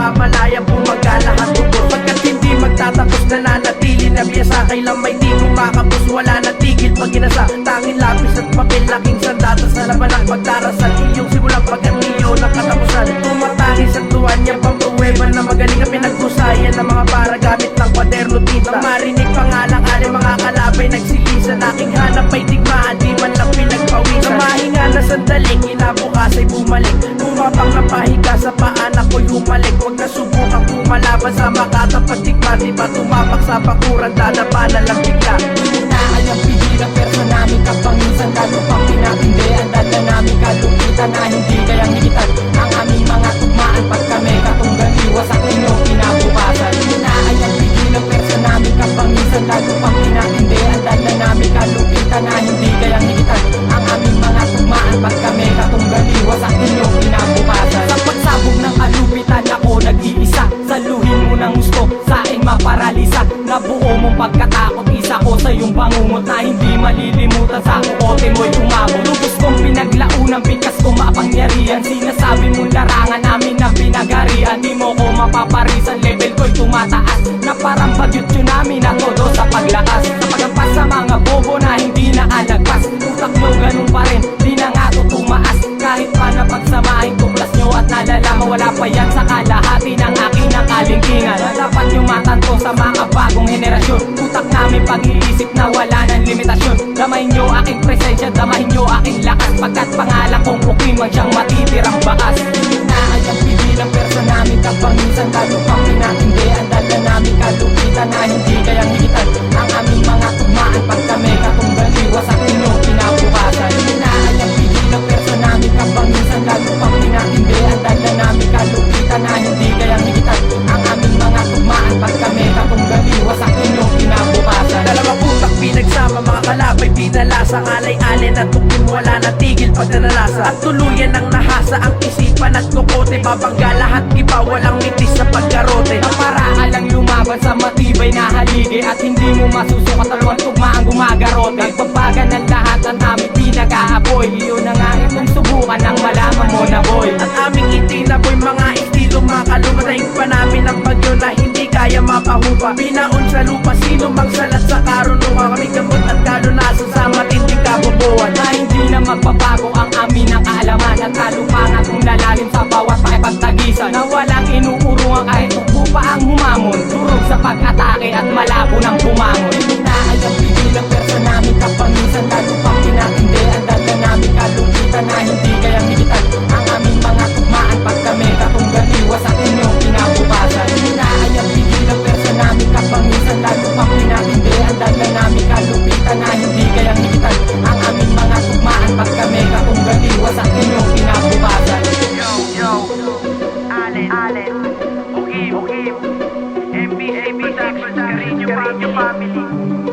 baka malaya bumaga lahat tubos. Pagkat hindi magtatapos, nananatili na biyasa. Kailan may di kumakapos, wala na tigil pag ginasa. Tanging lapis at papel, laking sandatas na laban ang pagdarasal. Iyong simulang pag-atiyo ng katapusan. Tumatangis at tuwan niya pampruweba na magaling ang pinaghusayan ng mga para gamit ng kwaderno tinta. Nang marinig pangalang-aling mga kalabay nagsilisan, aking hanap ay digmaan, di man lang pinagpawisan. Sa mahinga na sandaling, inabukas ay bumalik. Bumabang na pahiga sa paan ako'y humalik. Huwag na subukan kumalaban sa makatapat tikman. Diba tumabak sa bakuran, dadapanan lang bigla. Hinaan ang pigil ang perso namin kapangisan. Lalo pang pinatindi ang dala namin kalupitan na hindi kayang higitan. Ang aming mga tugmaan pag kami katunggal iwas at inyong kinabukasan. Hinaan ang pigil ang perso namin kapangisan. Lalo pang pinatindi ang dala namin kalupitan na hindi kayang higitan. Ang aming mga tugmaan pag kami katunggal iwas at inyong kinabukasan. Sa pagsabog ng kalupitan ako nag-iisa. Saluhin mo ng gusto sa aking maparalisa. Nabuo mong pagkatakot, isa ko sa iyong bangungot na hindi malilimutan. Sa kukote mo'y umabot. Lubos kong pinaglaunang bigkas ko mapangyarihan. Sinasabi mong larangan namin na pinagarian. Di mo ko mapaparisan, level ko'y tumataas. Na parang bagyot tsunami na todo sa paglakas. Sa pagampas sa mga bobo na hindi na alagpas. Utak nyo ganun pa rin, di na nga to tumaas. Kahit pa na pagsamahin tuklas nyo at nalalaman, wala pa yan sa kalahati ng aking nakalingkingan. Dapat nyo matanto sa mga bagong henerasyon. Utak namin pag-iisip na wala ng limitasyon. Damahin nyo aking presensya, damahin nyo aking lakas. Pagkat pangalan kong Ukiman siyang matitirang bakas. Hinaan ang pigil ang perso namin kapangisan. Lalo pang pinatindi ang dala namin kalupitan na hindi kayang higitan. Ang aming mga tugmaan pag kami katunggal iwas at inyong kinabukasan. Hinaan ang pigil ang perso namin kapangisan. Lalo pang pinatindi ang dala namin kalupitan na hindi kayang higitan. Ang aming mga tugmaan pag kami katunggal iwas at inyong kinabukasan. Dalawang putak pinagsama, mga kalabay pinalasa. Alay-alay na tukin, wala na tigil pag nanalasa. At tuluyan ng nahasa ang isipan at kukote. Babangga lahat iba, walang mitis sa pagkarote. Ang paraan lang lumaban sa matibay na haligi. At hindi mo masusukat dalawang tugma ang gumagarote. Nagbabaga ng lahat at aming pinag-aapoy. Iyon na nga itong subukan ang malaman mo na boy. At aming itinaboy mga estilo makalumatayang pa namin ang bagyo na hindi kaya mapahupa. Binaon sa lupa, sino mang salat sa karunungan. Kami gamot at kalunasan sa matinding kabubuan. Na hindi na magbabago ang amin ang kaalaman. At kalupangan kung lalalim sa bawat pakipagtagisan. Na walang inuurungan kahit upo pa ang humamon. Durog sa pag-atake at malabo ng bumangon. Hinaan ang pigil ang perso namin kapangisan. Lalo pang pinatindi ang dala namin kalupitan na hindi kayang higitan. Ang aming mga tugmaan pag kami katunggal iwas at inyong kinabukasan. Hinaan ang pigil ang perso namin kapangisan. Lalo pang pinatindi ang dala namin kalupitan na hindi kayang higitan. Ang aming mga tugmaan pag kami katunggal iwas at inyong kinabukasan. Yo, Allen, Ukim, MBA Production, Carino Family.